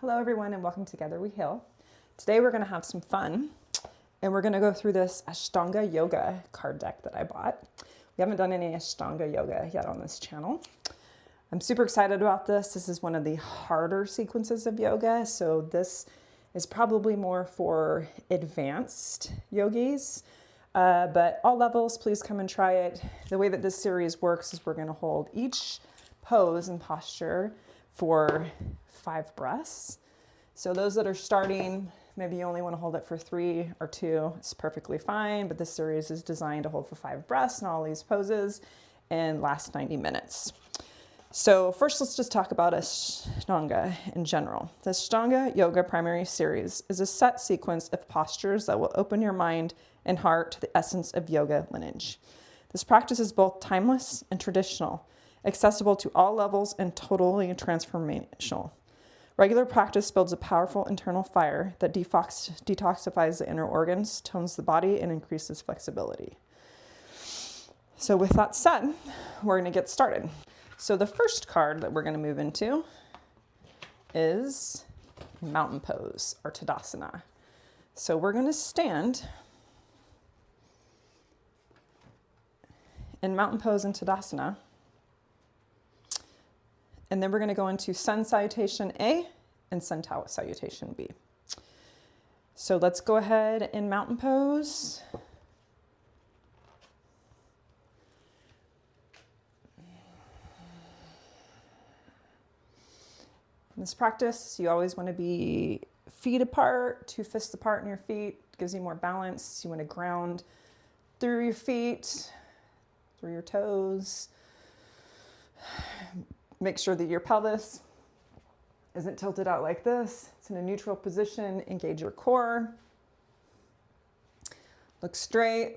Hello everyone and welcome to Together We Heal. Today we're going to have some fun and we're going to go through this Ashtanga Yoga card deck that I bought. We haven't done any Ashtanga Yoga yet on this channel. I'm super excited about this. This is one of the harder sequences of yoga, so this is probably more for advanced yogis, but all levels, please come and try it. The way that this series works is we're going to hold each pose and posture for 5 breaths. So those that are starting, maybe you only want to hold it for 3 or 2, it's perfectly fine, but this series is designed to hold for 5 breaths in all these poses and last 90 minutes. So first, let's just talk about Ashtanga in general. The Ashtanga Yoga primary series is a set sequence of postures that will open your mind and heart to the essence of yoga lineage. This practice is both timeless and traditional, accessible to all levels and totally transformational. Regular practice builds a powerful internal fire that detoxifies the inner organs, tones the body, and increases flexibility. So with that said, we're going to get started. So the first card that we're going to move into is mountain pose or Tadasana. So we're going to stand in mountain pose and Tadasana. And then we're going to go into sun salutation A and sun salutation B. So let's go ahead in mountain pose. In this practice, you always want to be feet apart, 2 fists apart in your feet. It gives you more balance. You want to ground through your feet, through your toes. Make sure that your pelvis isn't tilted out like this. It's in a neutral position. Engage your core. Look straight.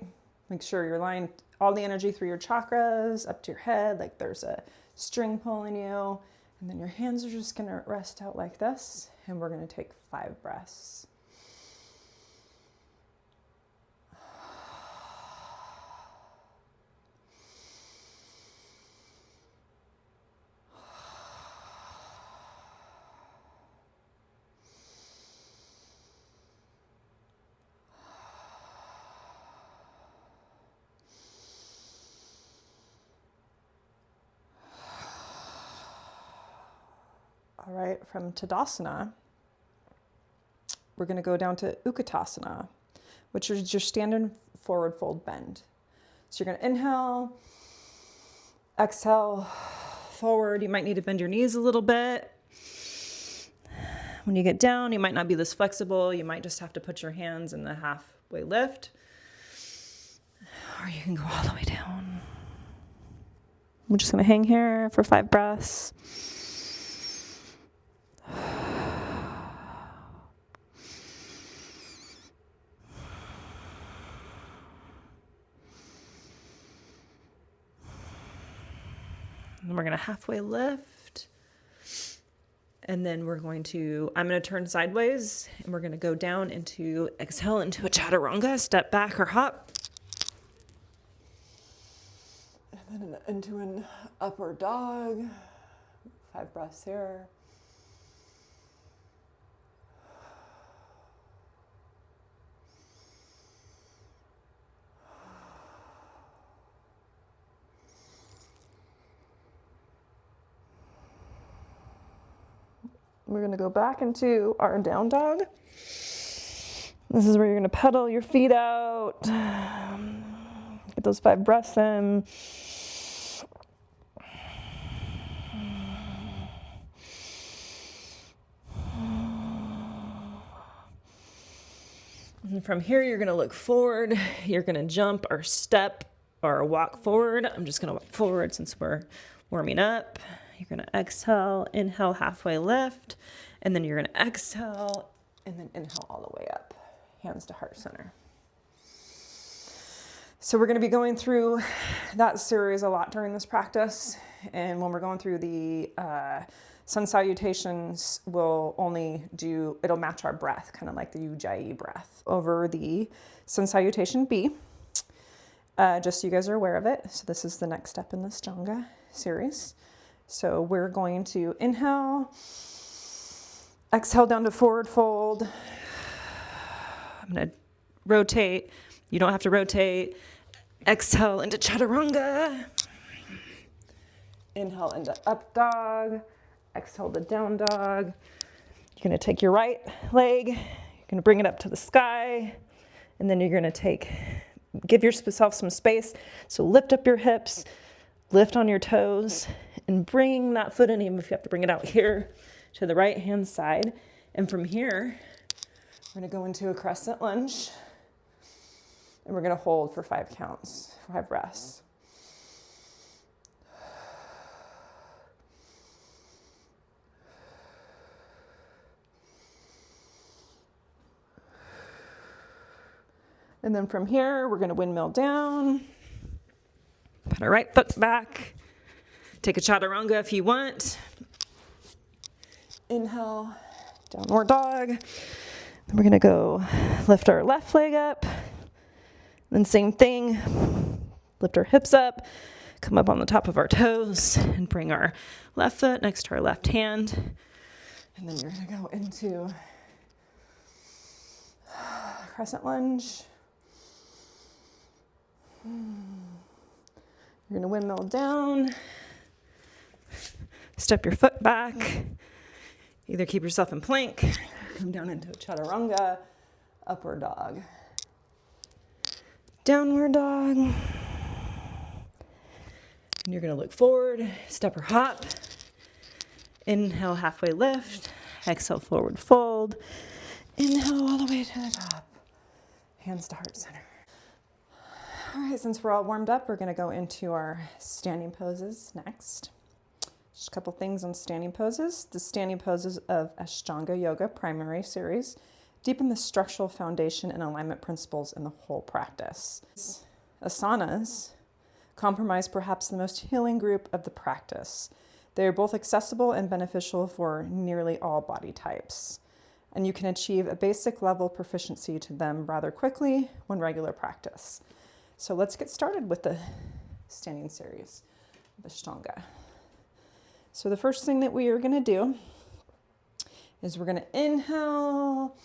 Make sure you're lining all the energy through your chakras up to your head, like there's a string pulling you. And then your hands are just going to rest out like this. And we're going to take 5 breaths. All right, from Tadasana, we're going to go down to Utkatasana, which is your standard forward fold bend. So you're going to inhale, exhale, forward. You might need to bend your knees a little bit. When you get down, you might not be this flexible. You might just have to put your hands in the halfway lift, or you can go all the way down. We're just going to hang here for 5 breaths. And we're going to halfway lift. And then I'm going to turn sideways and we're going to go down into, exhale into a chaturanga, step back or hop. And then into an upward dog. 5 breaths here. We're going to go back into our down dog. This is where you're going to pedal your feet out. Get those 5 breaths in. And from here, you're going to look forward. You're going to jump or step or walk forward. I'm just going to walk forward since we're warming up. You're going to exhale, inhale, halfway lift, and then you're going to exhale, and then inhale all the way up, hands to heart center. So we're going to be going through that series a lot during this practice, and when we're going through the sun salutations, it'll match our breath, kind of like the Ujjayi breath. Over the sun salutation B, just so you guys are aware of it. So this is the next step in the Ashtanga series. So we're going to inhale, Exhale down to forward fold. I'm going to rotate. You don't have to rotate. Exhale into chaturanga. Inhale into up dog. Exhale to down dog. You're going to take your right leg. You're going to bring it up to the sky. And then you're going to give yourself some space. So lift up your hips, lift on your toes, and bring that foot in, even if you have to bring it out here to the right hand side. And from here, we're going to go into a crescent lunge. And we're going to hold for 5 counts, 5 breaths. And then from here, we're going to windmill down. Put our right foot back. Take a chaturanga if you want. Inhale, downward dog. Then we're going to go lift our left leg up. Then same thing, lift our hips up, come up on the top of our toes, and bring our left foot next to our left hand. And then you're going to go into crescent lunge. You're going to windmill down, step your foot back, either keep yourself in plank, come down into a chaturanga, upward dog, downward dog. And you're going to look forward, step or hop, inhale, halfway lift, exhale, forward fold, inhale all the way to the top, hands to heart center. All right, since we're all warmed up, we're going to go into our standing poses next. Just a couple things on standing poses. The standing poses of Ashtanga Yoga primary series deepen the structural foundation and alignment principles in the whole practice. Asanas comprise perhaps the most healing group of the practice. They are both accessible and beneficial for nearly all body types, and you can achieve a basic level proficiency to them rather quickly when regular practice. So let's get started with the standing series of Ashtanga. So the first thing that we are going to do is we're going to inhale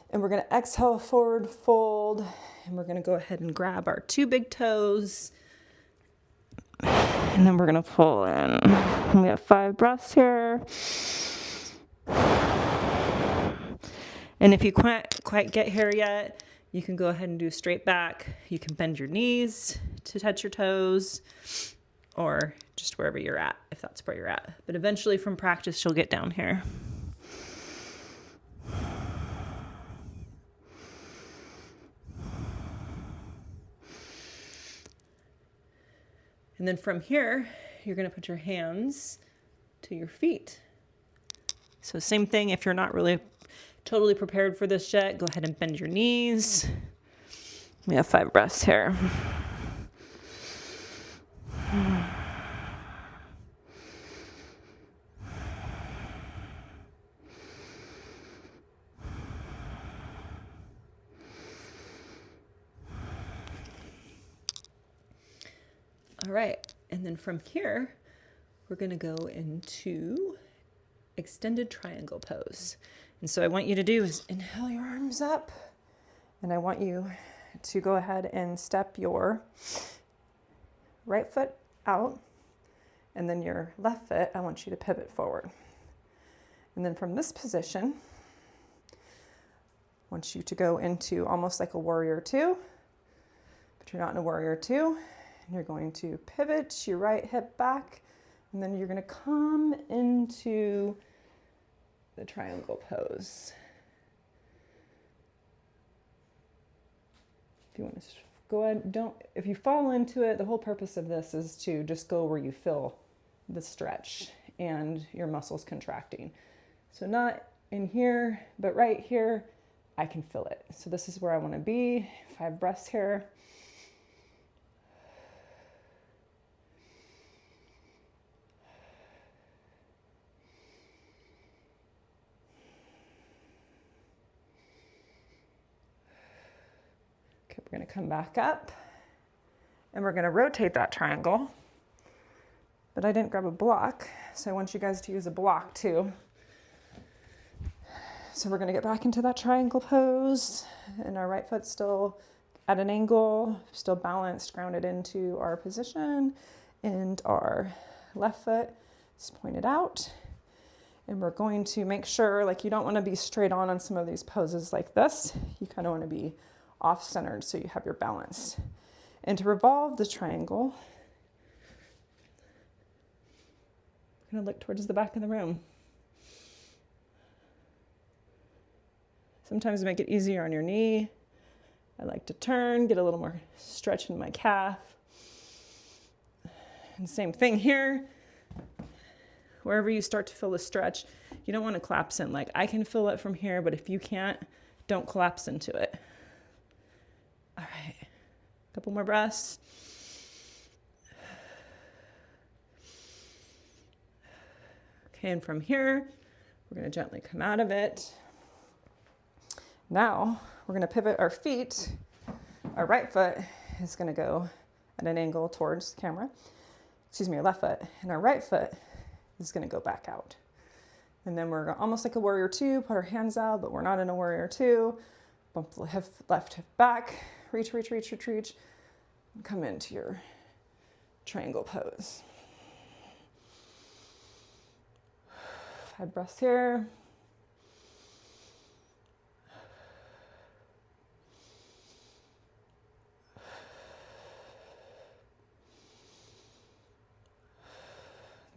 and we're going to exhale, forward fold, and we're going to go ahead and grab our 2 big toes, and then we're going to pull in. And we have 5 breaths here. And if you can't quite get here yet, you can go ahead and do straight back. You can bend your knees to touch your toes, or just wherever you're at, if that's where you're at. But eventually from practice, you'll get down here. And then from here, you're going to put your hands to your feet. So same thing, if you're not really totally prepared for this yet, go ahead and bend your knees. We have 5 breaths here. All right, and then from here, we're going to go into extended triangle pose. And so I want you to do is inhale your arms up, and I want you to go ahead and step your right foot out, and then your left foot, I want you to pivot forward. And then from this position, I want you to go into almost like a warrior 2, but you're not in a warrior 2. And you're going to pivot your right hip back, and then you're going to come into the triangle pose. If you want to go ahead, if you fall into it, the whole purpose of this is to just go where you feel the stretch and your muscles contracting. So not in here, but right here, I can feel it. So this is where I want to be. 5 breaths here. We're going to come back up, and we're going to rotate that triangle, but I didn't grab a block, so I want you guys to use a block too. So we're going to get back into that triangle pose, and our right foot's still at an angle, still balanced, grounded into our position, and our left foot is pointed out. And we're going to make sure, like, you don't want to be straight on some of these poses like this. You kind of want to be off-centered so you have your balance. And to revolve the triangle, I'm going to look towards the back of the room. Sometimes make it easier on your knee. I like to turn, get a little more stretch in my calf. And same thing here. Wherever you start to feel the stretch, you don't want to collapse in. Like, I can feel it from here, but if you can't, don't collapse into it. All right, a couple more breaths. Okay, and from here, we're going to gently come out of it. Now, we're going to pivot our feet. Our right foot is going to go at an angle towards the camera. Excuse me, our left foot. And our right foot is going to go back out. And then we're almost like a warrior two, put our hands out, but we're not in a warrior two. Bump the hip, left hip back, reach, reach, reach, reach, reach. And come into your triangle pose. 5 breaths here.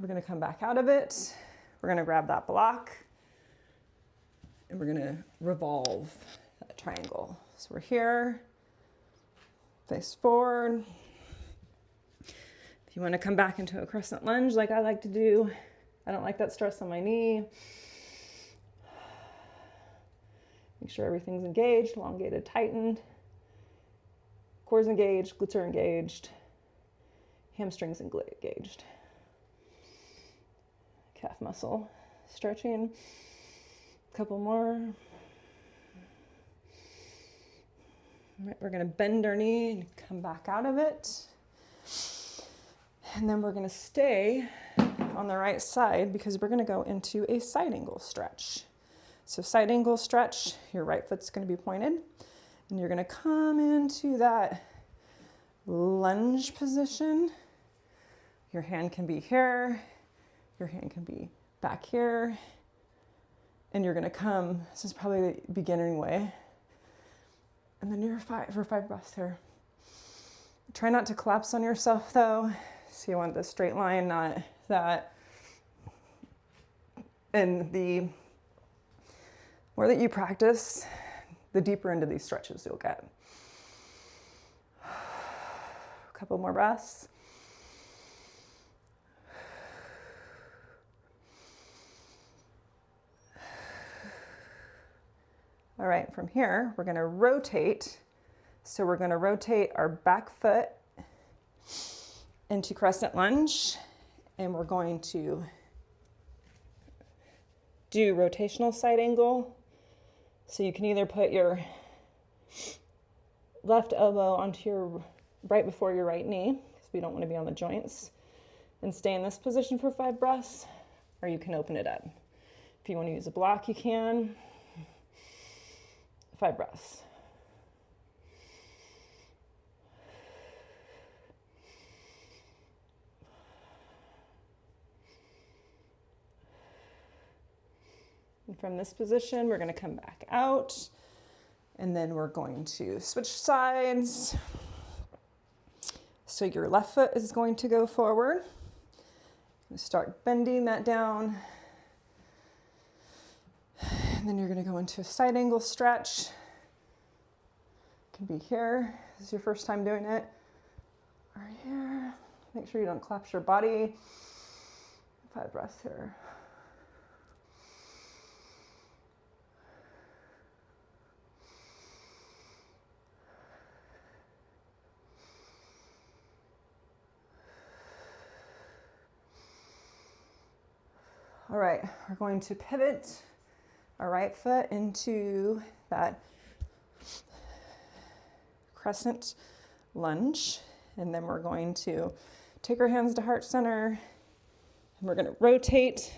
We're going to come back out of it. We're going to grab that block and we're going to revolve that triangle. So we're here, face forward. If you want to come back into a crescent lunge like I like to do, I don't like that stress on my knee. Make sure everything's engaged, elongated, tightened. Core's engaged, glutes are engaged, hamstrings engaged. Calf muscle stretching. A couple more. All right, we're going to bend our knee and come back out of it. And then we're going to stay on the right side because we're going to go into a side angle stretch. So side angle stretch, your right foot's going to be pointed, and you're going to come into that lunge position. Your hand can be here. Your hand can be back here, and you're gonna come, this is probably the beginning way, and then you're for 5 breaths here. Try not to collapse on yourself though, so you want the straight line, not that. And the more that you practice, the deeper into these stretches you'll get. A couple more breaths. All right, from here, we're gonna rotate. So we're gonna rotate our back foot into crescent lunge, and we're going to do rotational side angle. So you can either put your left elbow onto your right before your right knee, because we don't want to be on the joints, and stay in this position for 5 breaths, or you can open it up. If you want to use a block, you can. 5 breaths. And from this position, we're going to come back out, and then we're going to switch sides. So your left foot is going to go forward. Start bending that down. And then you're going to go into a side angle stretch. It can be here. This is your first time doing it. Or here. Make sure you don't collapse your body. 5 breaths here. All right, we're going to pivot our right foot into that crescent lunge. And then we're going to take our hands to heart center, and we're going to rotate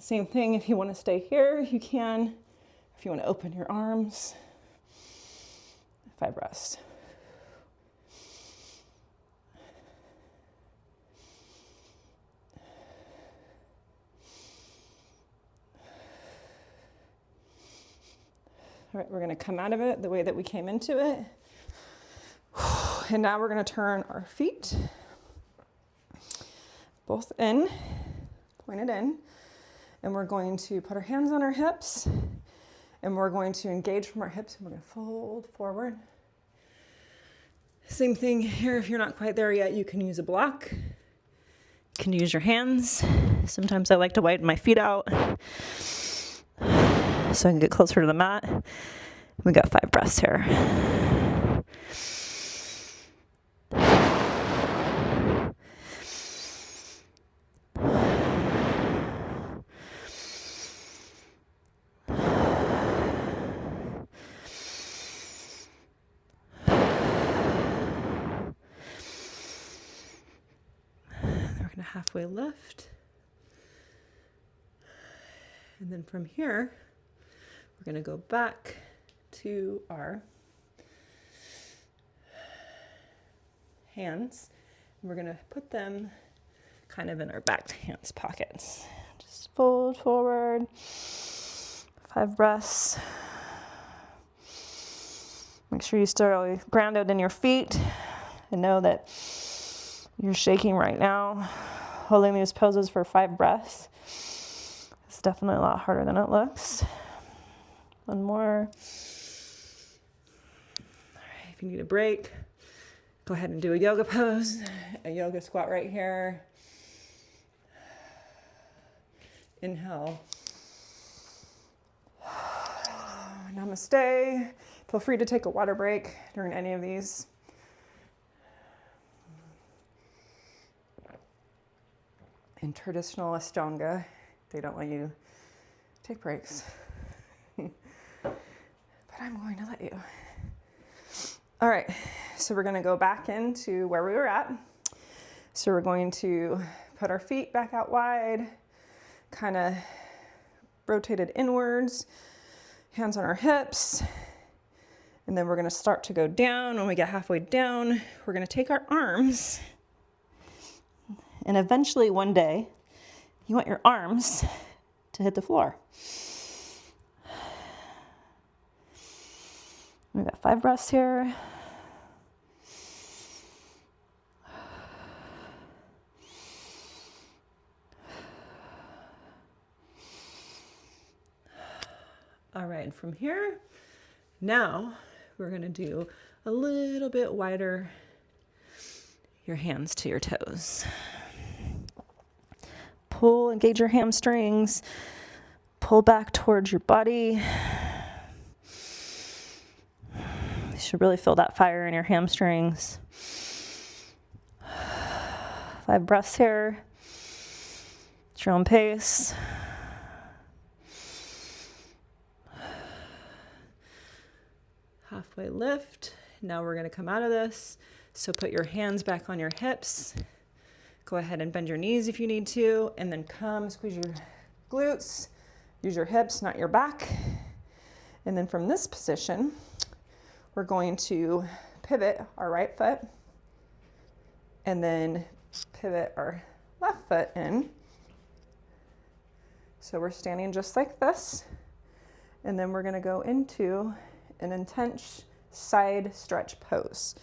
Same thing, if you want to stay here, you can. If you want to open your arms, 5 breaths. All right, we're going to come out of it the way that we came into it. And now we're going to turn our feet both in, pointed in, and we're going to put our hands on our hips, and we're going to engage from our hips, and we're going to fold forward. Same thing here, if you're not quite there yet, you can use a block. You can use your hands. Sometimes I like to widen my feet out so I can get closer to the mat. We got 5 breaths here. Halfway lift. And then from here, we're going to go back to our hands. And we're going to put them kind of in our back hands pockets. Just fold forward. 5 breaths. Make sure you stay really grounded in your feet and know that you're shaking right now. Holding these poses for 5 breaths is definitely a lot harder than it looks. One more. All right, if you need a break, go ahead and do a yoga pose, a yoga squat right here. Inhale. Namaste. Feel free to take a water break during any of these. In traditional Ashtanga, they don't let you take breaks. But I'm going to let you. All right, so we're going to go back into where we were at. So we're going to put our feet back out wide, kind of rotated inwards, hands on our hips. And then we're going to start to go down. When we get halfway down, we're going to take our arms. And eventually one day, you want your arms to hit the floor. We've got 5 breaths here. All right, and from here, now we're going to do a little bit wider, your hands to your toes. Pull, engage your hamstrings. Pull back towards your body. You should really feel that fire in your hamstrings. 5 breaths here. At your own pace. Halfway lift. Now we're going to come out of this. So put your hands back on your hips. Go ahead and bend your knees if you need to, and then come, squeeze your glutes. Use your hips, not your back. And then from this position, we're going to pivot our right foot and then pivot our left foot in. So we're standing just like this. And then we're going to go into an intense side stretch pose.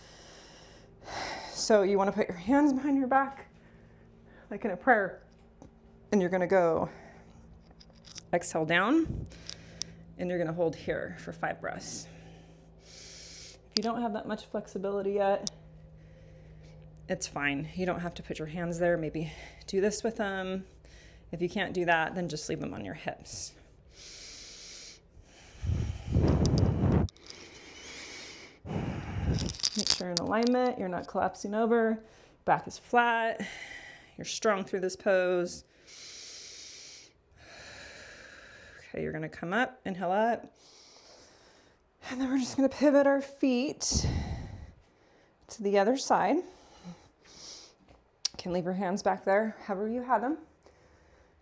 So you want to put your hands behind your back like in a prayer, and you're going to go exhale down, and you're going to hold here for 5 breaths. If you don't have that much flexibility yet, it's fine. You don't have to put your hands there. Maybe do this with them. If you can't do that, then just leave them on your hips. Make sure you're in alignment, you're not collapsing over, back is flat, you're strong through this pose. Okay, you're gonna come up, inhale up, and then we're just gonna pivot our feet to the other side. You can leave your hands back there, however you had them.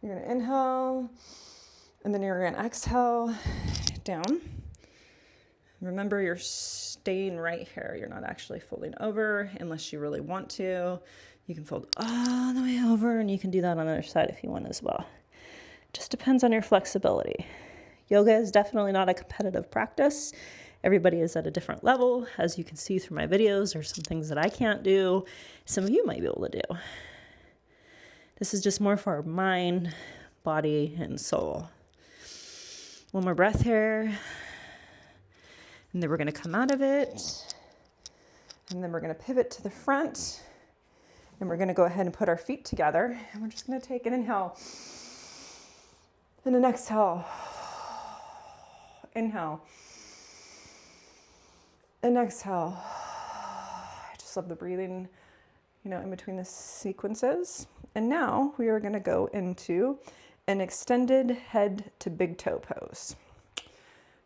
You're gonna inhale, and then you're gonna exhale down. Remember, you're staying right here. You're not actually folding over unless you really want to. You can fold all the way over, and you can do that on the other side if you want as well. Just depends on your flexibility. Yoga is definitely not a competitive practice. Everybody is at a different level. As you can see through my videos, there's some things that I can't do. Some of you might be able to do. This is just more for our mind, body, and soul. One more breath here. And then we're going to come out of it. And then we're going to pivot to the front. And we're going to go ahead and put our feet together. And we're just going to take an inhale and an exhale. Inhale and exhale. I just love the breathing, in between the sequences. And now we are going to go into an extended head to big toe pose.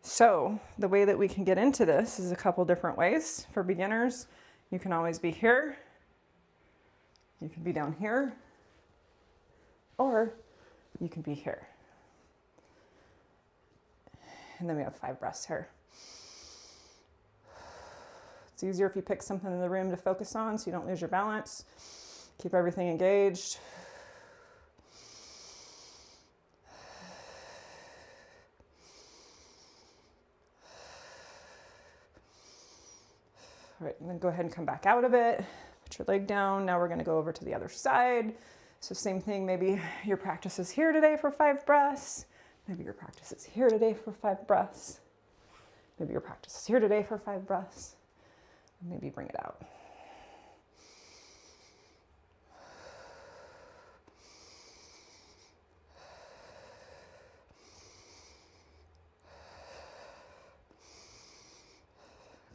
So the way that we can get into this is a couple different ways. For beginners, you can always be here. You can be down here, or you can be here. And then we have 5 breaths here. It's easier if you pick something in the room to focus on so you don't lose your balance. Keep everything engaged. All right, and then go ahead and come back out of it. Put your leg down. Now we're going to go over to the other side. So same thing, maybe your practice is here today for 5 breaths. Maybe your practice is here today for 5 breaths. Maybe your practice is here today for 5 breaths. And maybe bring it out.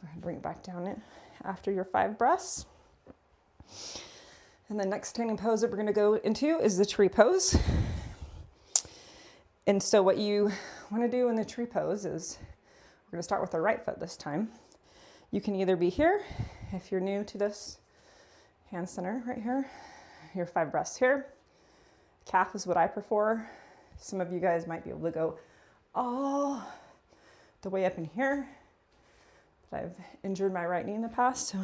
Go ahead and bring it back down after your 5 breaths. And the next standing pose that we're going to go into is the tree pose. And so what you want to do in the tree pose is, we're going to start with the right foot this time. You can either be here, if you're new to this hand center right here, your 5 breaths here. Calf is what I prefer. Some of you guys might be able to go all the way up in here. But I've injured my right knee in the past, so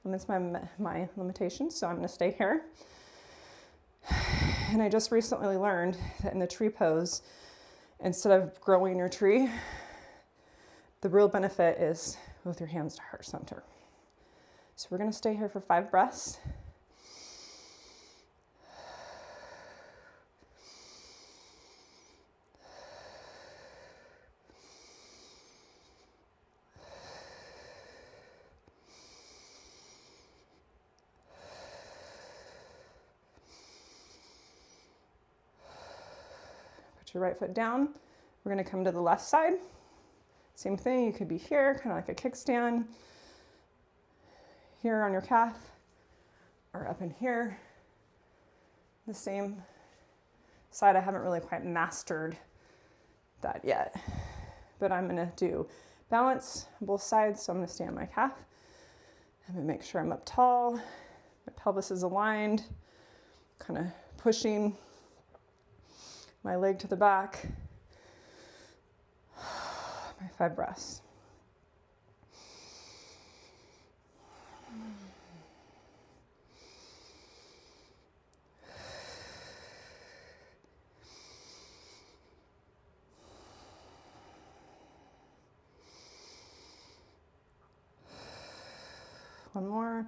limits my limitations, so I'm going to stay here. And I just recently learned that in the tree pose, instead of growing your tree, the real benefit is with your hands to heart center. So we're going to stay here for 5 breaths. Your right foot down. We're going to come to the left side. Same thing, you could be here, kind of like a kickstand. Here on your calf, or up in here. The same side, I haven't really quite mastered that yet. But I'm going to do balance on both sides, so I'm going to stay on my calf. I'm going to make sure I'm up tall. My pelvis is aligned, kind of pushing my leg to the back, my 5 breaths. One more. And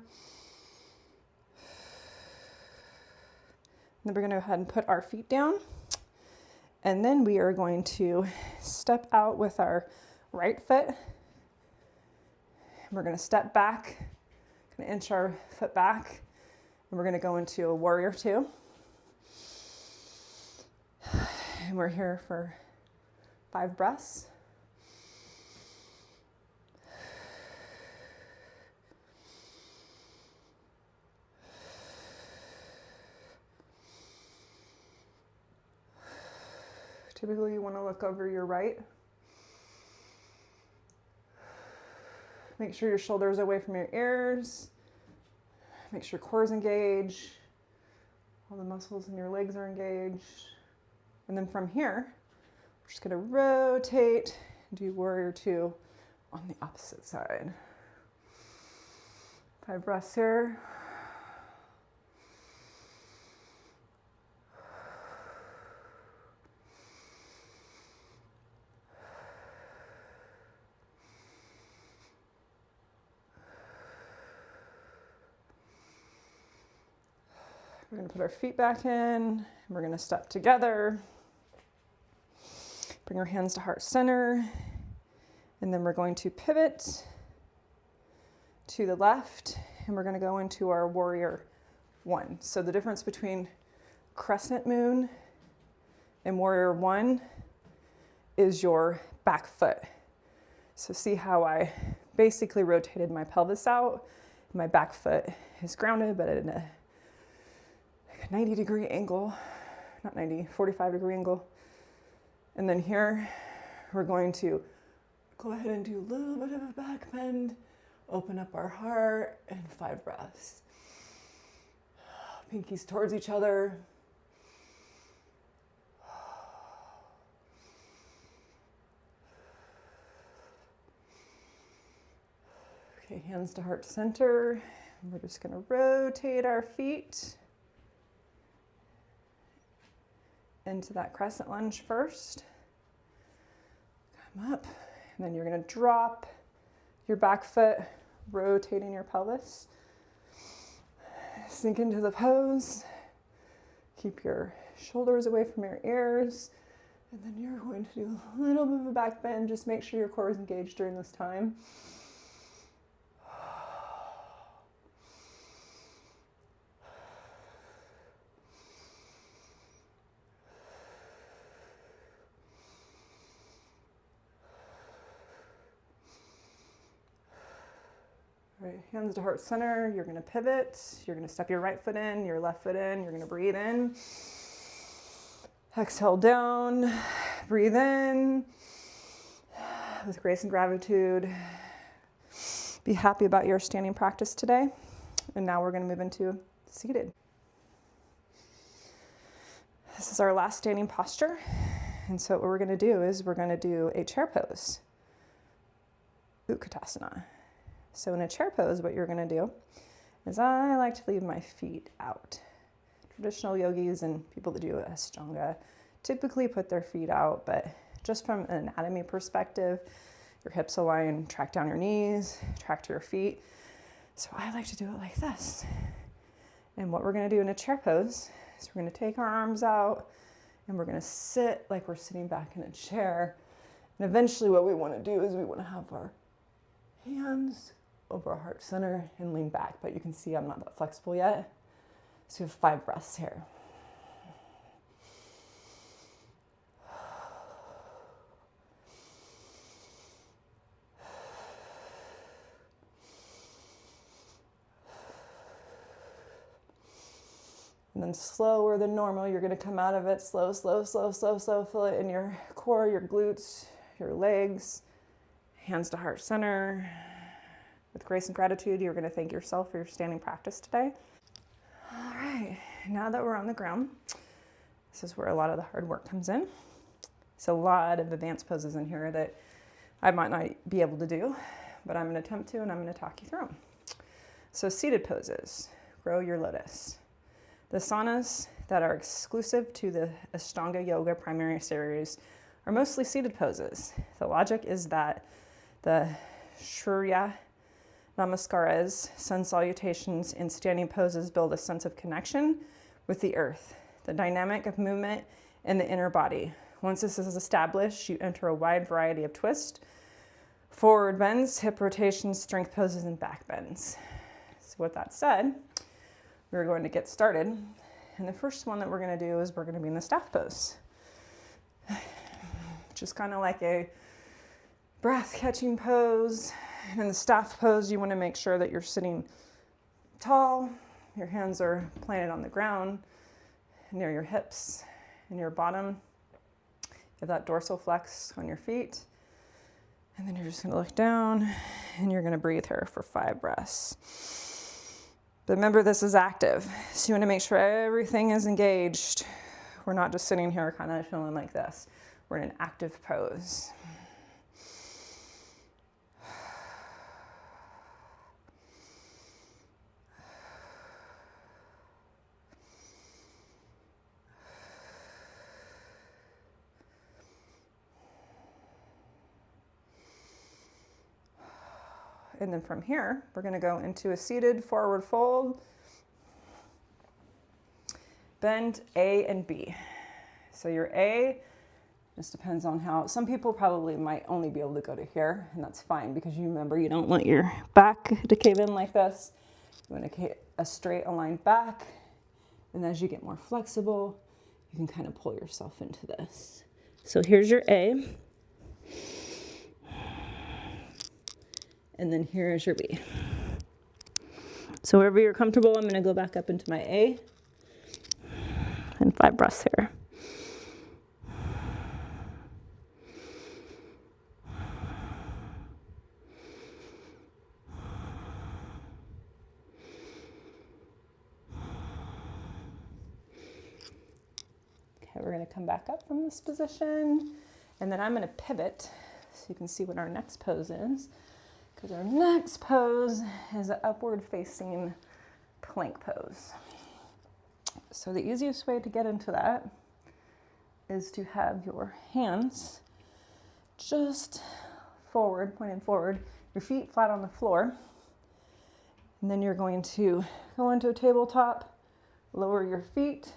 then we're going to go ahead and put our feet down. And then we are going to step out with our right foot. We're going to step back, going to inch our foot back, and we're going to go into a warrior 2. And we're here for 5 breaths. Typically, you want to look over your right. Make sure your shoulders are away from your ears. Make sure core is engaged. All the muscles in your legs are engaged. And then from here, we're just gonna rotate, do warrior two on the opposite side. 5 breaths here. We're going to put our feet back in, and we're going to step together. Bring your hands to heart center, and then we're going to pivot to the left, and we're going to go into our warrior one. So the difference between crescent moon and warrior one is your back foot. So see how I basically rotated my pelvis out. My back foot is grounded, but at a 90-degree angle, not 90, 45-degree angle. And then here, we're going to go ahead and do a little bit of a back bend, open up our heart, and 5 breaths. Pinkies towards each other. Okay, hands to heart center. And we're just gonna rotate our feet into that crescent lunge first. Come up, and then you're gonna drop your back foot, rotating your pelvis. Sink into the pose. Keep your shoulders away from your ears. And then you're going to do a little bit of a back bend. Just make sure your core is engaged during this time. Right, hands to heart center, you're gonna pivot, you're gonna step your right foot in, your left foot in, you're gonna breathe in. Exhale down, breathe in. With grace and gratitude, be happy about your standing practice today. And now we're gonna move into seated. This is our last standing posture. And so what we're gonna do is we're gonna do a chair pose, Utkatasana. So in a chair pose, what you're gonna do is I like to leave my feet out. Traditional yogis and people that do Ashtanga typically put their feet out, but just from an anatomy perspective, your hips align, track down your knees, track to your feet. So I like to do it like this. And what we're gonna do in a chair pose is we're gonna take our arms out and we're gonna sit like we're sitting back in a chair. And eventually what we wanna do is we wanna have our hands over our heart center and lean back, but you can see I'm not that flexible yet. So we have 5 breaths here. And then slower than normal, you're gonna come out of it slow, slow, slow, slow, slow. Feel it in your core, your glutes, your legs, hands to heart center. With grace and gratitude, you're gonna thank yourself for your standing practice today. All right, now that we're on the ground, this is where a lot of the hard work comes in. There's a lot of advanced poses in here that I might not be able to do, but I'm gonna attempt to and I'm gonna talk you through them. So seated poses, grow your lotus. The asanas that are exclusive to the Ashtanga Yoga primary series are mostly seated poses. The logic is that the Surya Namaskaras, sun salutations, and standing poses build a sense of connection with the earth, the dynamic of movement, and the inner body. Once this is established, you enter a wide variety of twists, forward bends, hip rotations, strength poses, and back bends. So with that said, we're going to get started. And the first one that we're going to do is we're going to be in the staff pose, which is kind of like a breath catching pose. And in the staff pose, you want to make sure that you're sitting tall, your hands are planted on the ground near your hips and your bottom. You have that dorsal flex on your feet. And then you're just going to look down and you're going to breathe here for 5 breaths. But remember, this is active. So you want to make sure everything is engaged. We're not just sitting here kind of chilling like this. We're in an active pose. And then from here, we're going to go into a seated forward fold. Bend A and B. So your A just depends on how, some people probably might only be able to go to here, and that's fine because you remember you don't want your back to cave in like this. You want to get a straight aligned back. And as you get more flexible, you can kind of pull yourself into this. So here's your A. And then here's your B. So wherever you're comfortable, I'm going to go back up into my A. And 5 breaths here. Okay, we're going to come back up from this position. And then I'm going to pivot so you can see what our next pose is. Because our next pose is an upward facing plank pose. So the easiest way to get into that is to have your hands just forward, pointing forward, your feet flat on the floor. And then you're going to go into a tabletop, lower your feet,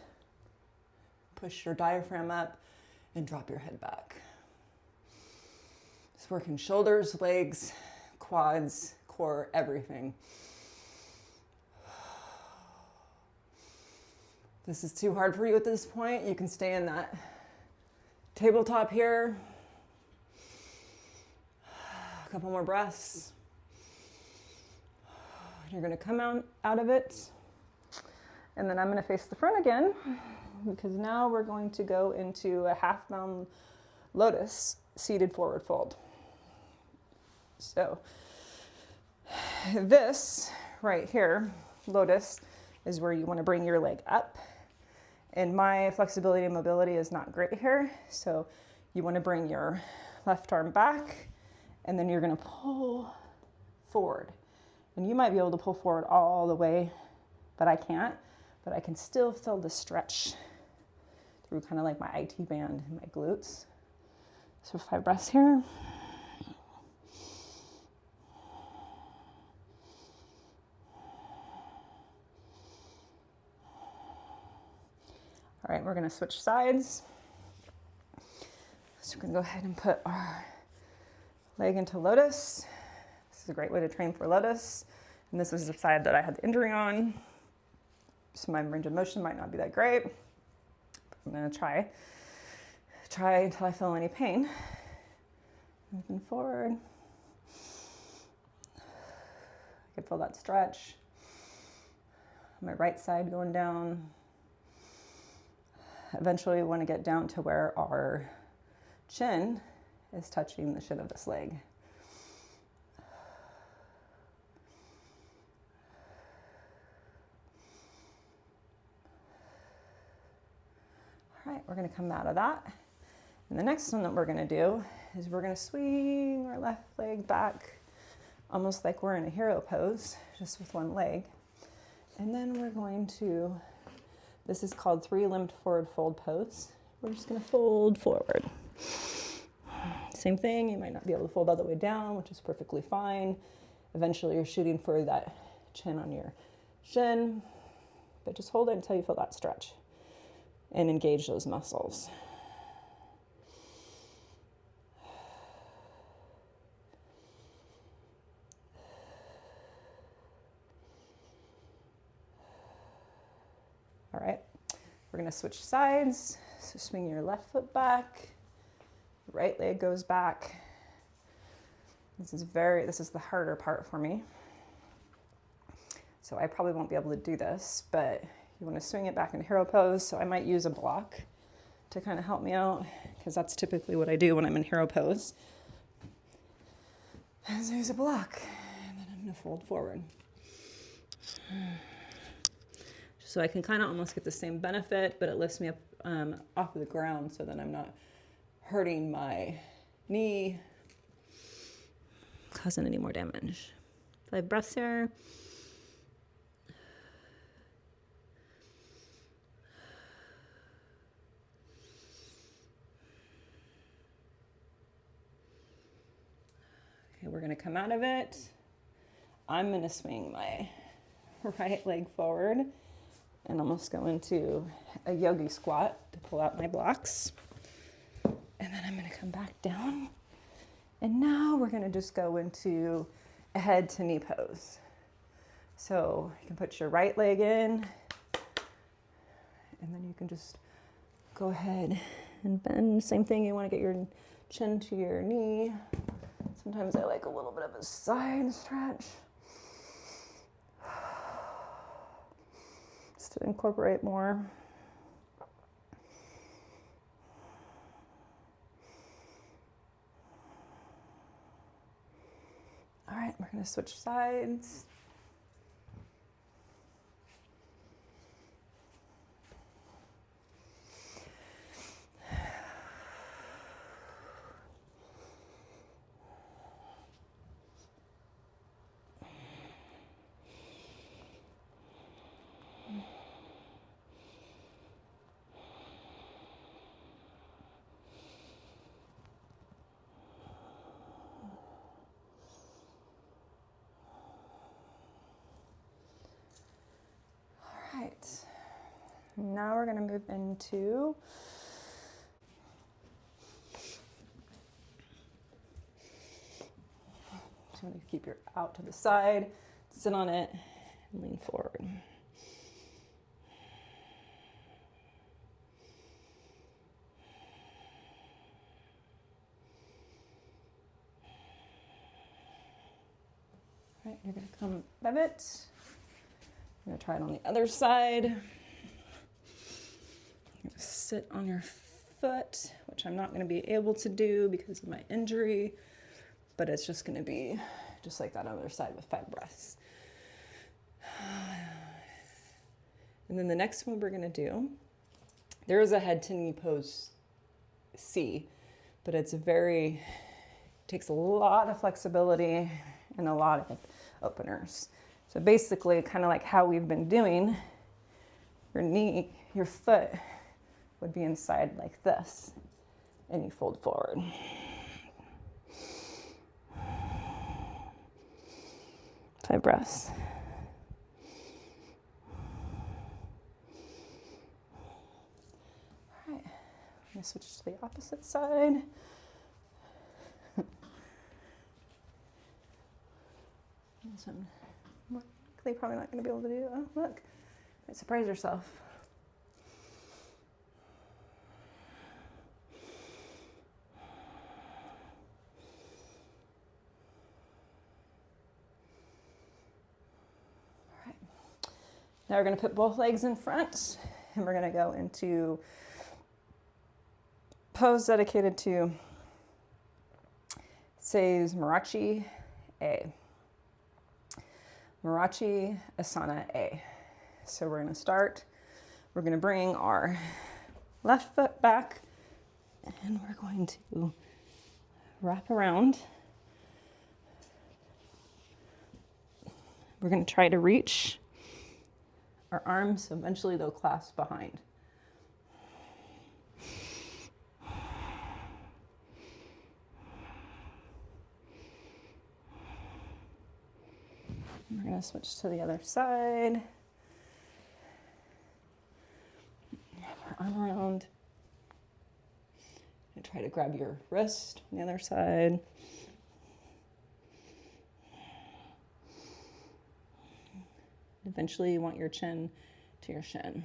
push your diaphragm up, and drop your head back. Just working shoulders, legs, quads, core, everything. If this is too hard for you at this point, you can stay in that tabletop here. A couple more breaths. You're going to come out of it. And then I'm going to face the front again because now we're going to go into a half mound lotus seated forward fold. So this right here, lotus, is where you want to bring your leg up. And my flexibility and mobility is not great here. So you want to bring your left arm back and then you're going to pull forward. And you might be able to pull forward all the way, but I can't. But I can still feel the stretch through kind of like my IT band and my glutes. So 5 breaths here. All right, we're going to switch sides. So we're going to go ahead and put our leg into lotus. This is a great way to train for lotus. And this is the side that I had the injury on. So my range of motion might not be that great. But I'm going to try until I feel any pain. Moving forward. I can feel that stretch. My right side going down. Eventually we want to get down to where our chin is touching the shin of this leg. All right, we're going to come out of that. And the next one that we're going to do is we're going to swing our left leg back, almost like we're in a hero pose, just with one leg. And then we're going to, this is called 3-limbed forward fold pose. We're just going to fold forward. Same thing, you might not be able to fold all the way down, which is perfectly fine. Eventually you're shooting for that chin on your shin, but just hold it until you feel that stretch and engage those muscles. All right, we're gonna switch sides. So swing your left foot back, right leg goes back. This is the harder part for me. So I probably won't be able to do this, but you want to swing it back in hero pose. So I might use a block to kind of help me out, because that's typically what I do when I'm in hero pose. So use a block, and then I'm going to fold forward. So I can kind of almost get the same benefit, but it lifts me up off of the ground so that I'm not hurting my knee, causing any more damage. 5 breaths here. Okay, we're going to come out of it. I'm going to swing my right leg forward and almost go into a yogi squat to pull out my blocks. And then I'm going to come back down. And now we're going to just go into a head to knee pose. So you can put your right leg in, and then you can just go ahead and bend. Same thing, you want to get your chin to your knee. Sometimes I like a little bit of a side stretch, just to incorporate more. All right, we're going to switch sides. Now we're going to move into so you keep your out to the side, sit on it, and lean forward. All right, you're going to come pivot. You're going to try it on the other side. Sit on your foot, which I'm not going to be able to do because of my injury, but it's just going to be just like that other side with 5 breaths. And then the next one we're going to do, there is a head to knee pose C, but takes a lot of flexibility and a lot of openers. So basically, kind of like how we've been doing, your foot would be inside like this, and you fold forward. Five breaths. All right, I'm gonna switch to the opposite side. So I'm more likely probably not gonna be able to do, oh look, might surprise yourself. Now we're going to put both legs in front, and we're going to go into pose dedicated to Sei's Marachi A. Marachi Asana A. So we're going to start. We're going to bring our left foot back, and we're going to wrap around. We're going to try to reach our arms, so eventually they'll clasp behind. We're going to switch to the other side. Wrap our arm around. And try to grab your wrist on the other side. Eventually, you want your chin to your shin.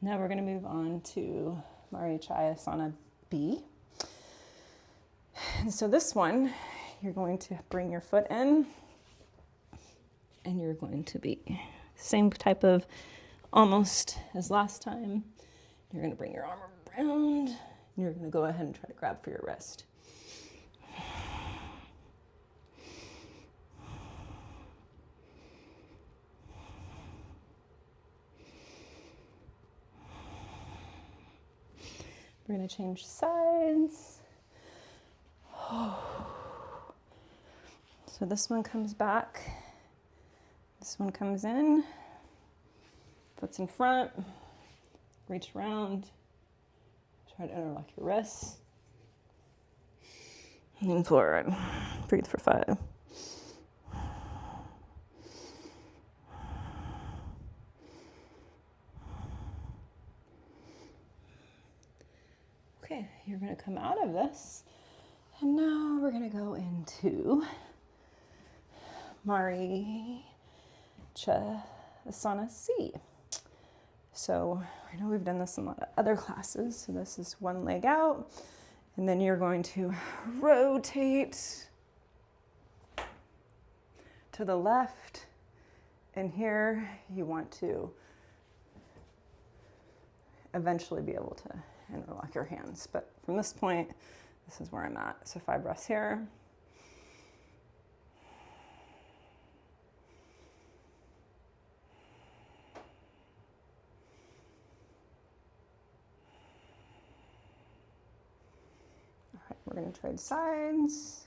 Now we're going to move on to Marachi Asana B. And so this one, you're going to bring your foot in, and you're going to be same type of almost as last time. You're going to bring your arm around, and you're going to go ahead and try to grab for your wrist. We're going to change sides. So this one comes back, this one comes in, foot's in front, reach around, try to interlock your wrists, lean forward, breathe for 5. Okay, you're going to come out of this, and now we're going to go into Marichyasana C. So I know we've done this in a lot of other classes. So this is one leg out, and then you're going to rotate to the left, and here you want to eventually be able to interlock your hands. But from this point, this is where I'm at. So 5 breaths here. All right, we're going to trade sides.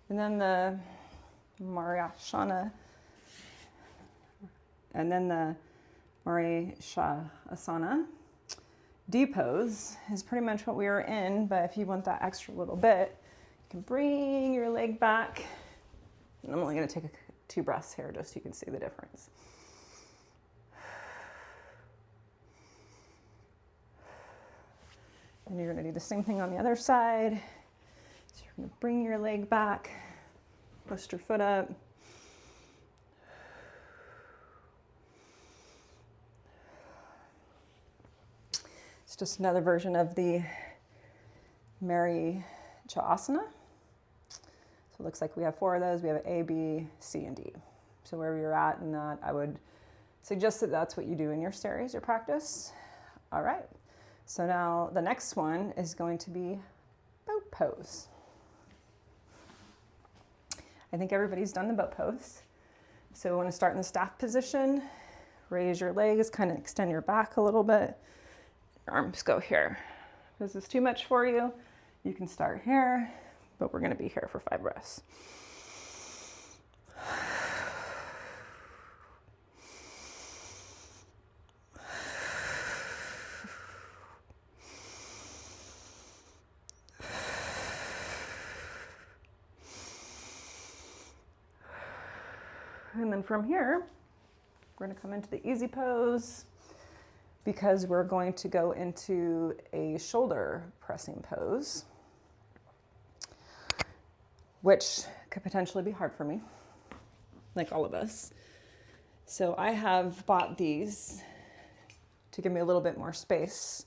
And then the Marichyasana, and then the Marichyasana D pose is pretty much what we were in, but if you want that extra little bit, you can bring your leg back. And I'm only going to take 2 breaths here just so you can see the difference. And you're going to do the same thing on the other side. So you're going to bring your leg back, push your foot up. It's just another version of the Marichyasana. So it looks like we have 4 of those. We have A, B, C, and D. So wherever you're at in that, I would suggest that that's what you do in your series or practice. All right. So now the next one is going to be boat pose. I think everybody's done the boat pose. So we want to start in the staff position, raise your legs, kind of extend your back a little bit. Your arms go here. If this is too much for you, you can start here, but we're going to be here for 5 breaths. And then from here, we're going to come into the easy pose because we're going to go into a shoulder pressing pose, which could potentially be hard for me, like all of us. So I have bought these to give me a little bit more space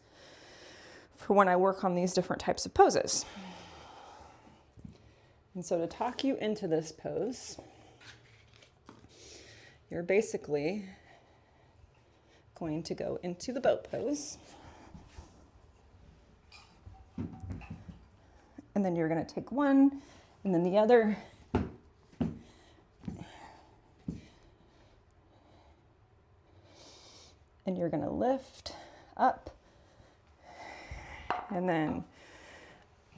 for when I work on these different types of poses. And so to talk you into this pose, you're basically going to go into the boat pose. And then you're going to take one and then the other. And you're going to lift up. And then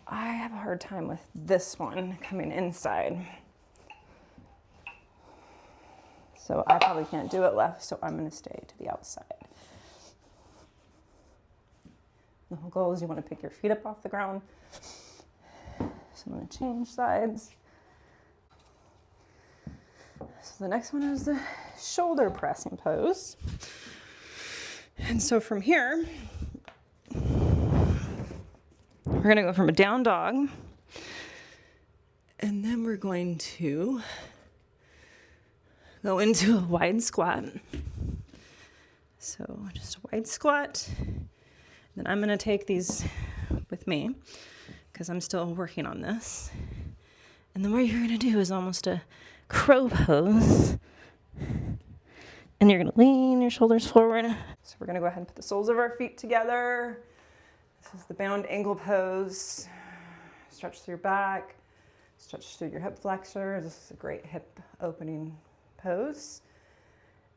I have a hard time with this one coming inside. So I probably can't do it left, so I'm going to stay to the outside. The whole goal is you want to pick your feet up off the ground. So I'm going to change sides. So the next one is the shoulder pressing pose. And so from here, we're going to go from a down dog, And then we're going to go into a wide squat. So just a wide squat. Then I'm going to take these with me because I'm still working on this. And then what you're going to do is almost a crow pose. And you're going to lean your shoulders forward. So we're going to go ahead and put the soles of our feet together. This is the bound ankle pose. Stretch through your back, stretch through your hip flexors. This is a great hip opening pose.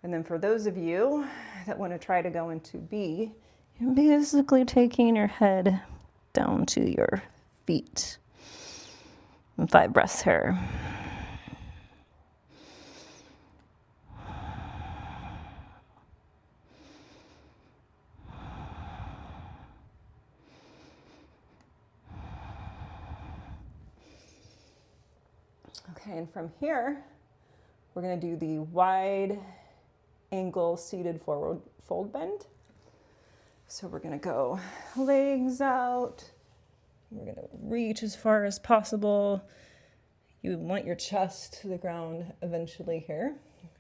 And then for those of you that want to try to go into B, you're basically taking your head down to your feet. And 5 breaths here. Okay, and from here, we're going to do the wide angle seated forward fold bend. So we're going to go legs out. We're going to reach as far as possible. You want your chest to the ground eventually here.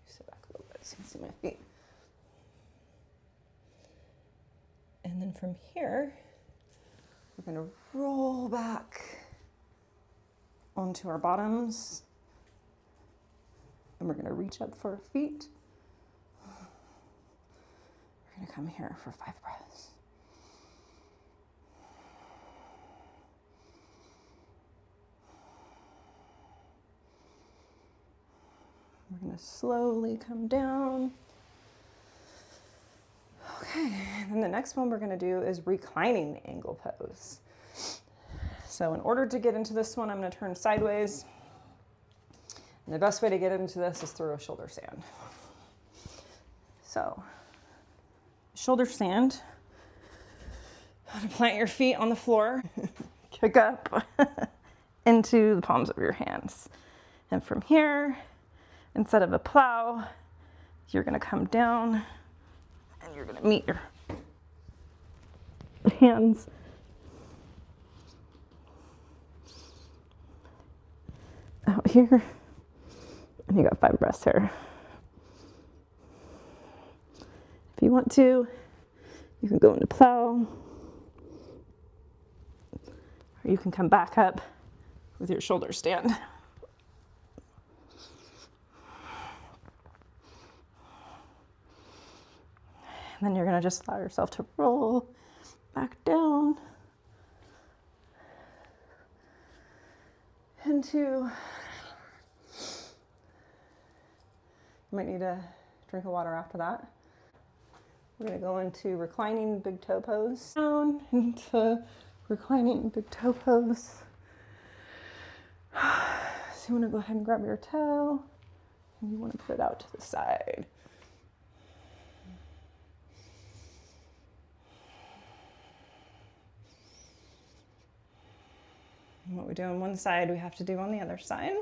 Sit back a little bit so you can see my feet. And then from here, we're going to roll back onto our bottoms. And we're going to reach up for our feet. We're going to come here for 5 breaths. We're going to slowly come down. Okay, and then the next one we're going to do is reclining angle pose. So in order to get into this one, I'm going to turn sideways. And the best way to get into this is through a shoulder stand. So, shoulder stand. Plant your feet on the floor. Kick up into the palms of your hands. And from here, instead of a plow, you're going to come down and you're going to meet your hands out here. And you got 5 breaths here. If you want to, you can go into plow. Or you can come back up with your shoulder stand. And then you're going to just allow yourself to roll back down into, you might need a drink of water after that. We're going to go into reclining big toe pose. Down into reclining big toe pose. So you want to go ahead and grab your toe and you want to put it out to the side. And what we do on one side, we have to do on the other side.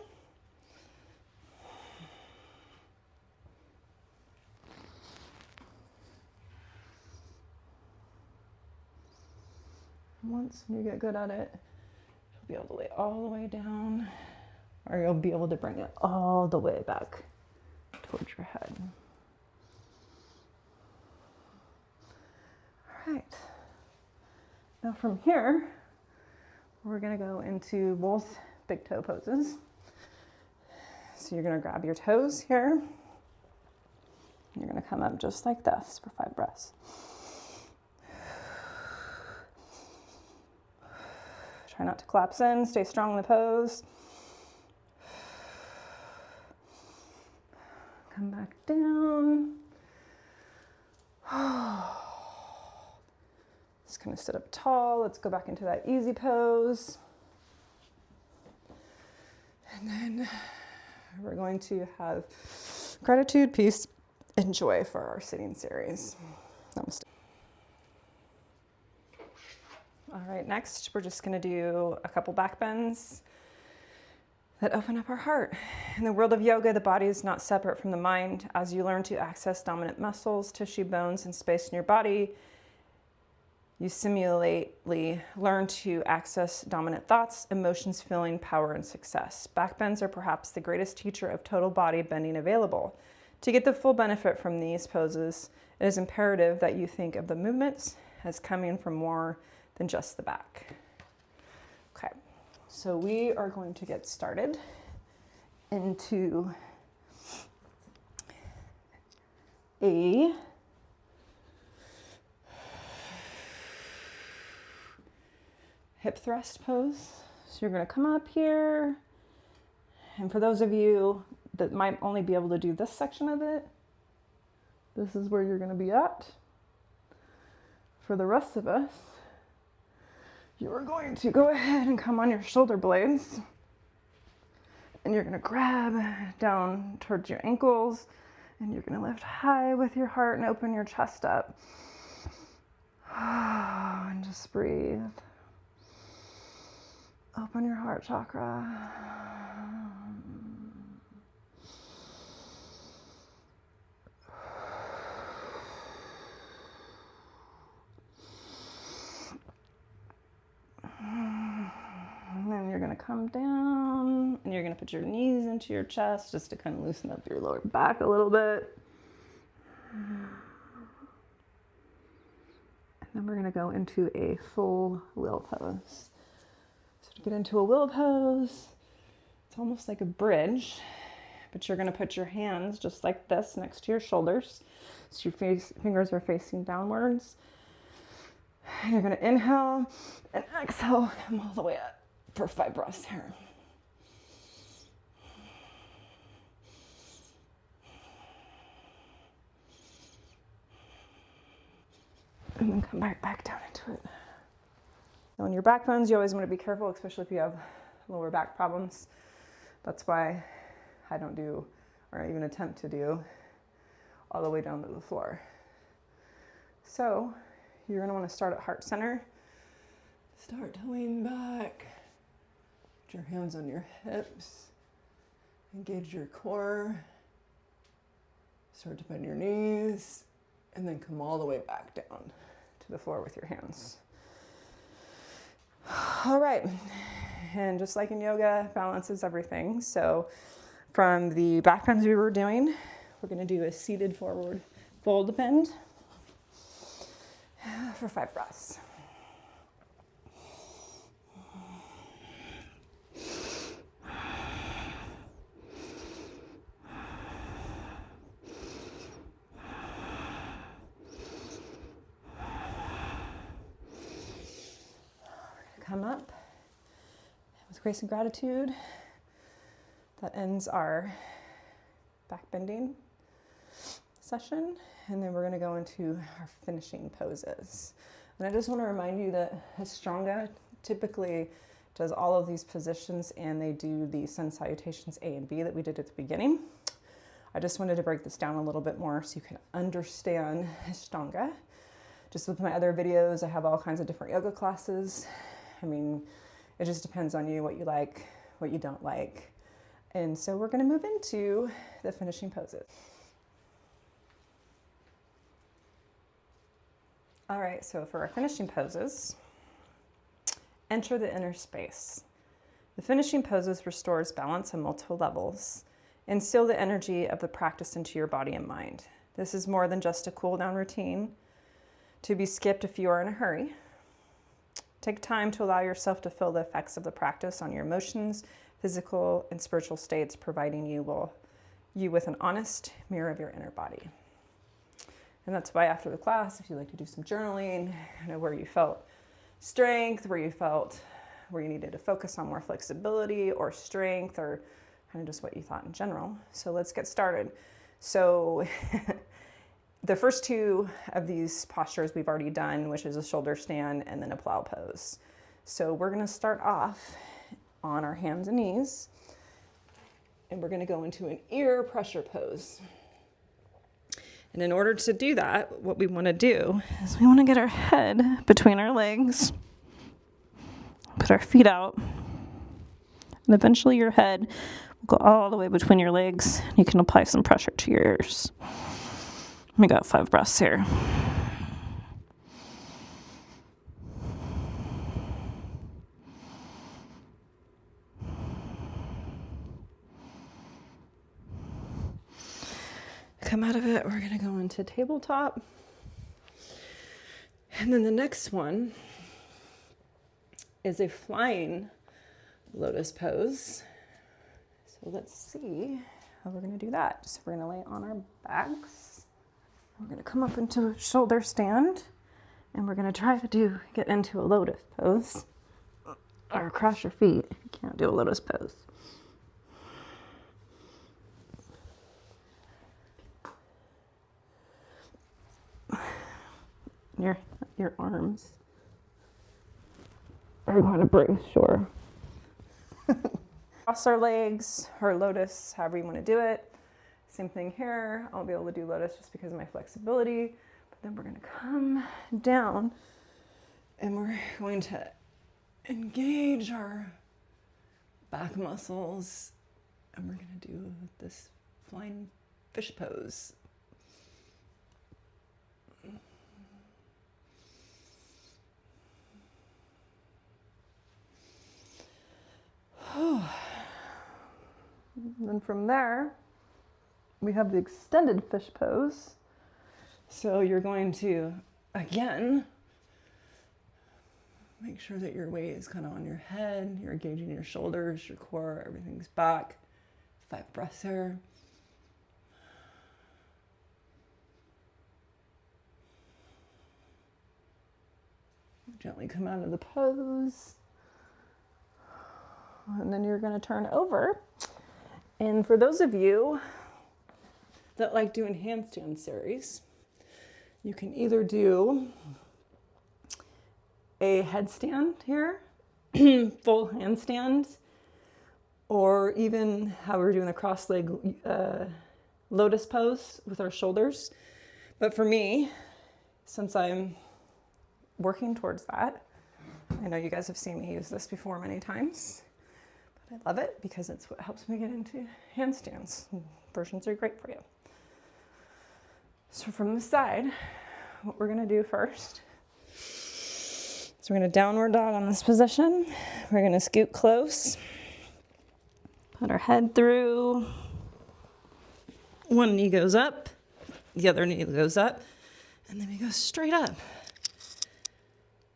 Once you get good at it, you'll be able to lay all the way down, or you'll be able to bring it all the way back towards your head. All right. Now from here, we're going to go into both big toe poses. So you're going to grab your toes here. And you're going to come up just like this for 5 breaths. Try not to collapse in. Stay strong in the pose. Come back down. Just kind of sit up tall. Let's go back into that easy pose. And then we're going to have gratitude, peace, and joy for our sitting series. Namaste. All right, next we're just going to do a couple back bends that open up our heart. In the world of yoga, the body is not separate from the mind. As you learn to access dominant muscles, tissue, bones, and space in your body, You simulately learn to access dominant thoughts, emotions, feeling, power, and success. Back bends are perhaps the greatest teacher of total body bending available. To get the full benefit from these poses, it is imperative that you think of the movements as coming from more than just the back. Okay, so we are going to get started into a hip thrust pose. So you're going to come up here, and for those of you that might only be able to do this section of it, this is where you're going to be at. For the rest of us, you're going to go ahead and come on your shoulder blades, and you're going to grab down towards your ankles, and you're going to lift high with your heart and open your chest up. And just breathe. Open your heart chakra. And then you're going to come down and you're going to put your knees into your chest just to kind of loosen up your lower back a little bit. And then we're going to go into a full wheel pose. So to get into a wheel pose, it's almost like a bridge, but you're going to put your hands just like this next to your shoulders. So your fingers are facing downwards. And you're going to inhale and exhale, come all the way up for 5 breaths here. And then come back down into it. On your back bones, you always want to be careful, especially if you have lower back problems. That's why I don't do, or even attempt to do, all the way down to the floor. So you're going to want to start at heart center. Start to lean back. Put your hands on your hips. Engage your core. Start to bend your knees. And then come all the way back down to the floor with your hands. All right. And just like in yoga, balance is everything. So from the back bends we were doing, we're going to do a seated forward fold bend for 5 breaths. Come up with grace and gratitude. That ends our back bending session, and then we're going to go into our finishing poses. And I just want to remind you that Ashtanga typically does all of these positions, and they do the sun salutations A and B that we did at the beginning. I just wanted to break this down a little bit more so you can understand Ashtanga. Just with my other videos, I have all kinds of different yoga classes. I mean, it just depends on you, what you like, what you don't like. And so we're going to move into the finishing poses. All right, so for our finishing poses, enter the inner space. The finishing poses restores balance on multiple levels. Instill the energy of the practice into your body and mind. This is more than just a cool down routine to be skipped if you are in a hurry. Take time to allow yourself to feel the effects of the practice on your emotions, physical and spiritual states, providing you with an honest mirror of your inner body. And that's why after the class, if you like to do some journaling, where you felt strength, where you needed to focus on more flexibility or strength, or kind of just what you thought in general. So let's get started. So the first 2 of these postures we've already done, which is a shoulder stand and then a plow pose. So we're going to start off on our hands and knees, and we're going to go into an ear pressure pose. And in order to do that, what we want to do is we want to get our head between our legs, put our feet out, and eventually your head will go all the way between your legs. You can apply some pressure to your ears. We got 5 breaths here. come out of it, we're gonna go into tabletop. And then the next one is a flying lotus pose. So let's see how we're gonna do that. So we're gonna lay on our backs. We're gonna come up into a shoulder stand, and we're gonna try to get into a lotus pose, or cross your feet if you can't do a lotus pose. Your arms are going to break, sure. Cross our legs, or lotus, however you want to do it. Same thing here. I'll be able to do lotus just because of my flexibility. But then we're going to come down, and we're going to engage our back muscles, and we're going to do this flying fish pose. And then from there, we have the extended fish pose. So you're going to, again, make sure that your weight is kind of on your head. You're engaging your shoulders, your core, everything's back. 5 breaths here. Gently come out of the pose. And then you're going to turn over. And for those of you that like doing handstand series, you can either do a headstand here, full handstand, or even how we're doing the cross leg lotus pose with our shoulders. But for me, since I'm working towards that, I know you guys have seen me use this before many times. I love it because it's what helps me get into handstands. Versions are great for you. So from the side, what we're gonna do first is we're gonna downward dog on this position. We're gonna scoot close, put our head through. One knee goes up, the other knee goes up, and then we go straight up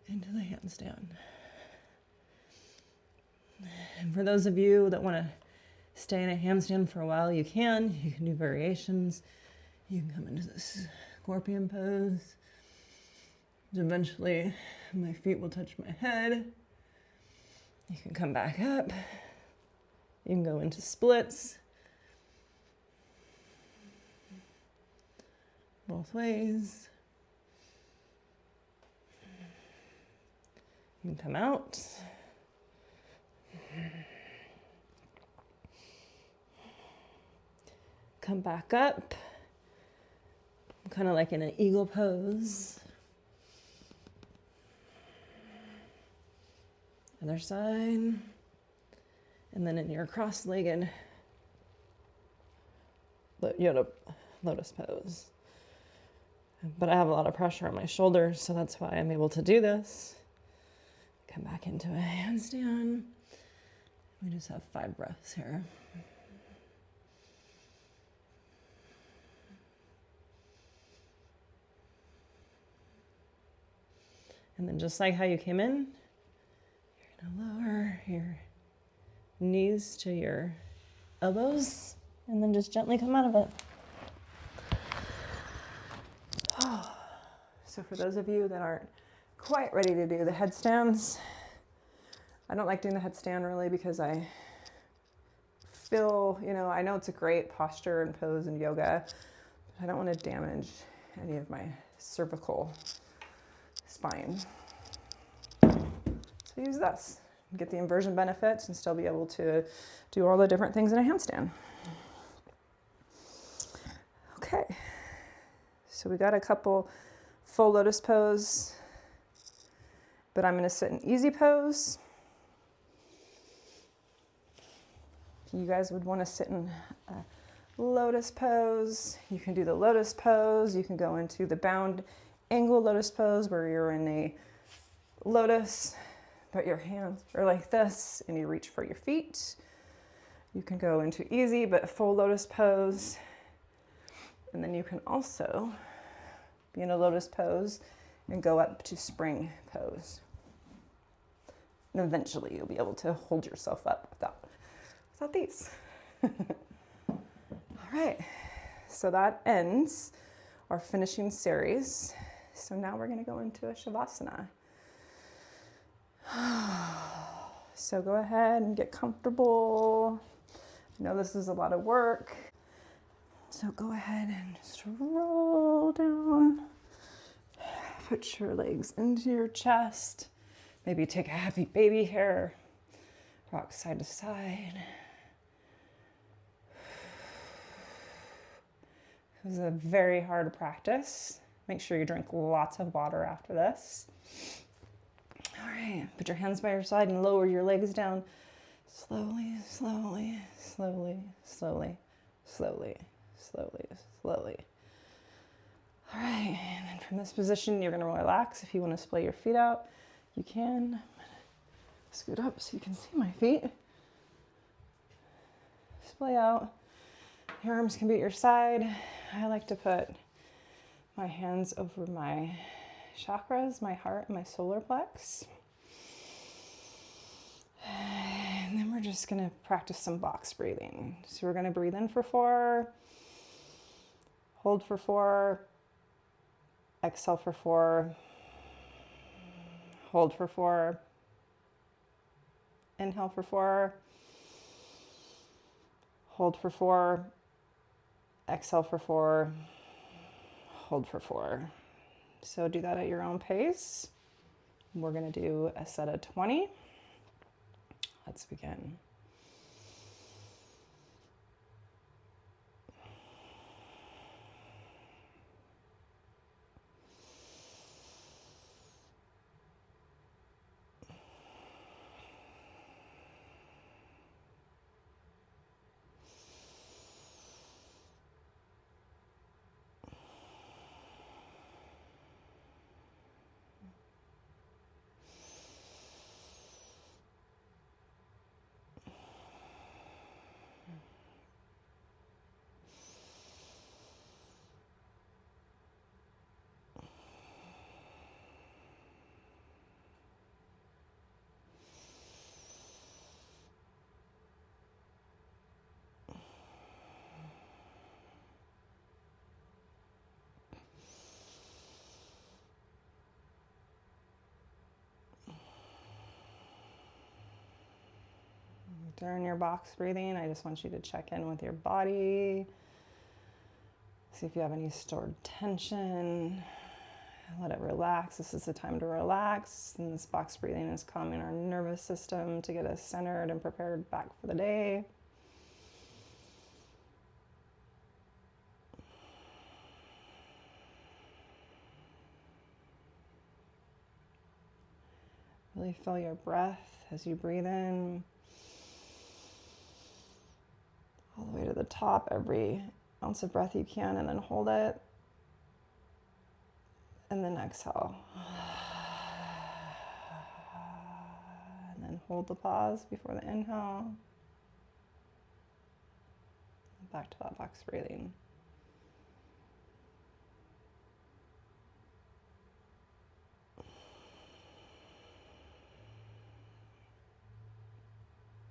into the handstand. And for those of you that want to stay in a handstand for a while, you can. You can do variations. You can come into this scorpion pose. Eventually, my feet will touch my head. You can come back up. You can go into splits. Both ways. You can come out. Come back up, kind of like in an eagle pose. Other side. And then in your cross-legged lotus pose. But I have a lot of pressure on my shoulders, so that's why I'm able to do this. Come back into a handstand. We just have 5 breaths here. And then just like how you came in, you're gonna lower your knees to your elbows and then just gently come out of it. So for those of you that aren't quite ready to do the headstands, I don't like doing the headstand really because I feel, I know it's a great posture and pose in yoga, but I don't want to damage any of my cervical spine. So use this, get the inversion benefits and still be able to do all the different things in a handstand. Okay, so we got a couple full lotus pose, but I'm going to sit in easy pose. If you guys would want to sit in a lotus pose, you can do the lotus pose. You can go into the bound angle lotus pose where you're in a lotus, but your hands are like this and you reach for your feet. You can go into easy but full lotus pose. And then you can also be in a lotus pose and go up to spring pose. And eventually you'll be able to hold yourself up without these. All right, so that ends our finishing series. So now we're gonna go into a Shavasana. So go ahead and get comfortable. I know this is a lot of work. So go ahead and just roll down. Put your legs into your chest. Maybe take a happy baby here. Rock side to side. This is a very hard practice. Make sure you drink lots of water after this. All right, put your hands by your side and lower your legs down. Slowly, slowly, slowly, slowly, slowly, slowly, slowly. All right, and then from this position, you're gonna relax. If you wanna splay your feet out, you can. Scoot up so you can see my feet. Splay out. Your arms can be at your side. I like to put my hands over my chakras, my heart, and my solar plex. And then we're just gonna practice some box breathing. So we're gonna breathe in for 4, hold for 4, exhale for 4, hold for 4, inhale for 4, hold for 4, exhale for 4, hold for 4. So do that at your own pace. We're gonna do a set of 20. Let's begin. During your box breathing, I just want you to check in with your body. See if you have any stored tension. Let it relax. This is the time to relax. And this box breathing is calming our nervous system to get us centered and prepared back for the day. Really feel your breath as you breathe in. All the way to the top, every ounce of breath you can, and then hold it. And then exhale. And then hold the pause before the inhale. Back to that box breathing.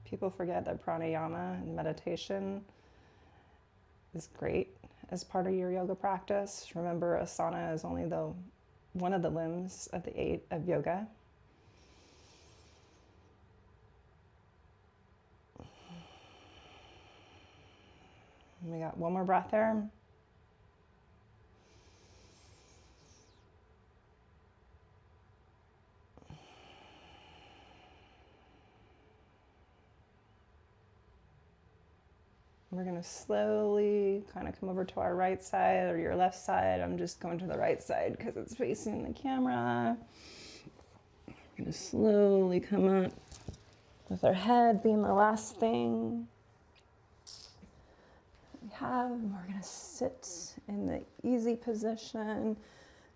People forget that pranayama and meditation is great as part of your yoga practice. Remember, asana is only one of the limbs of the 8 of yoga. We got one more breath there. We're gonna slowly kind of come over to our right side or your left side. I'm just going to the right side because it's facing the camera. We're gonna slowly come up with our head being the last thing we have. And we're gonna sit in the easy position.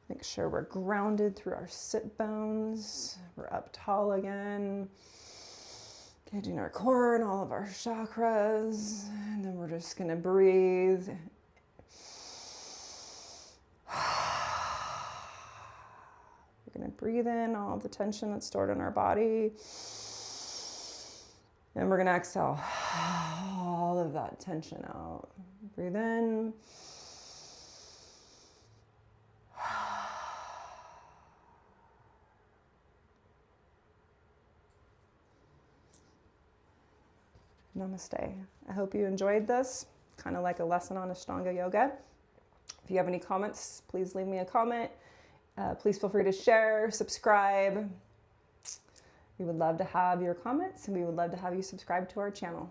Make sure we're grounded through our sit bones. We're up tall again. Engaging our core and all of our chakras. And then we're just gonna breathe We're going to breathe in all the tension that's stored in our body. And we're going to exhale all of that tension out. Breathe in. Namaste. I hope you enjoyed this, kind of like a lesson on Ashtanga Yoga. If you have any comments, please leave me a comment. Please feel free to share, subscribe. We would love to have your comments, and we would love to have you subscribe to our channel.